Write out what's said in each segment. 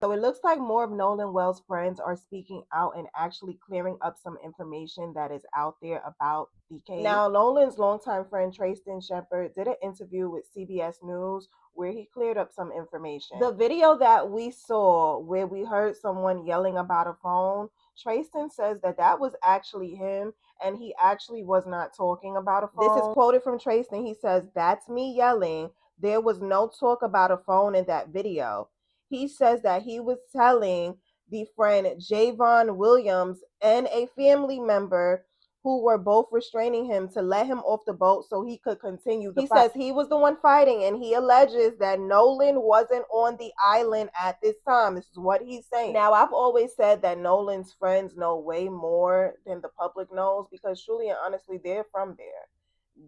So it looks like more of Nolan Wells' friends are speaking out and actually clearing up some information that is out there about the case. Now, Nolan's longtime friend Trayston Shepard did an interview with CBS News where he cleared up some information. The video that we saw where we heard someone yelling about a phone, Trayston says that that was actually him and he actually was not talking about a phone. This is quoted from Trayston. He says, "That's me yelling. There was no talk about a phone in that video." He says that he was telling the friend Javon Williams and a family member who were both restraining him to let him off the boat so he could continue the fight. He says he was the one fighting, and he alleges that Nolan wasn't on the island at this time. This is what he's saying. Now, I've always said that Nolan's friends know way more than the public knows because truly and honestly, they're from there.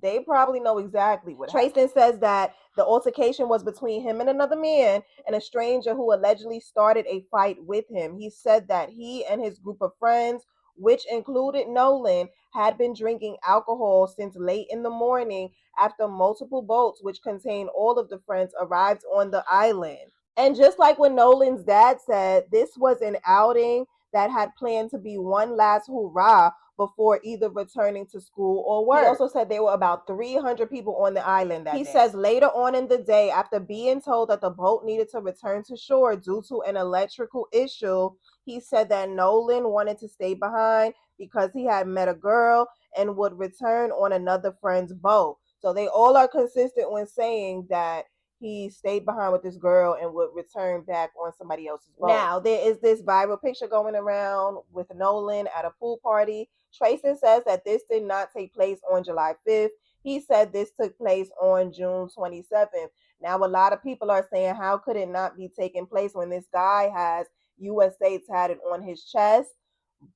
They probably know exactly what happened. Trayston says that the altercation was between him and another man and a stranger who allegedly started a fight with him. He said that he and his group of friends, which included Nolan, had been drinking alcohol since late in the morning after multiple boats, which contained all of the friends, arrived on the island. And just like when Nolan's dad said, this was an outing that had planned to be one last hurrah before either returning to school or work. He also said there were about 300 people on the island that day. He says later on in the day, after being told that the boat needed to return to shore due to an electrical issue, he said that Nolan wanted to stay behind because he had met a girl and would return on another friend's boat. So they all are consistent when saying that he stayed behind with this girl and would return back on somebody else's boat. Now, there is this viral picture going around with Nolan at a pool party. Trayston says that this did not take place on July 5th. He said this took place on June 27th. Now, a lot of people are saying, how could it not be taking place when this guy has USA tatted on his chest?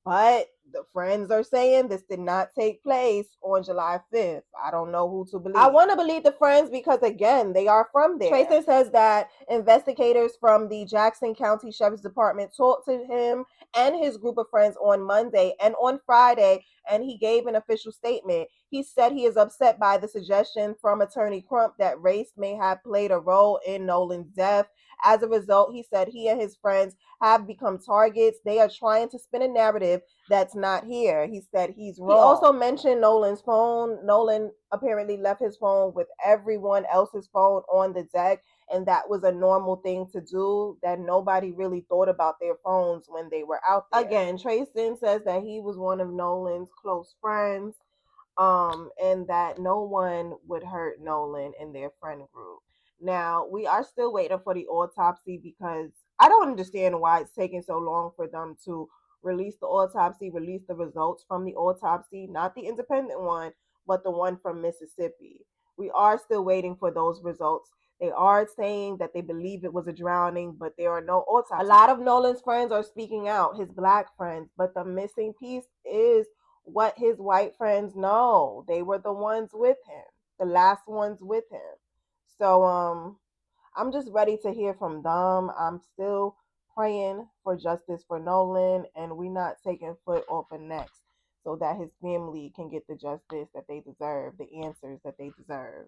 But the friends are saying this did not take place on July 5th. I don't know who to believe. I want to believe the friends because, again, they are from there. Trayston says that investigators from the Jackson County Sheriff's Department talked to him and his group of friends on Monday and on Friday, and he gave an official statement. He said he is upset by the suggestion from Attorney Crump that race may have played a role in Nolan's death. As a result, he said he and his friends have become targets. They are trying to spin a narrative that's not here. He said he's wrong. He also mentioned Nolan's phone. Nolan apparently left his phone with everyone else's phone on the deck, and that was a normal thing to do, that nobody really thought about their phones when they were out there. Again, Trayston says that he was one of Nolan's close friends, and that no one would hurt Nolan in their friend group. Now, we are still waiting for the autopsy because I don't understand why it's taking so long for them to release the autopsy, release the results from the autopsy, not the independent one, but the one from Mississippi. We are still waiting for those results. They are saying that they believe it was a drowning, but there are no autopsies. A lot of Nolan's friends are speaking out, his black friends, but the missing piece is what his white friends know. They were the ones with him, the last ones with him. So I'm just ready to hear from them. I'm still praying for justice for Nolan, and we not taking foot off of necks so that his family can get the justice that they deserve, the answers that they deserve.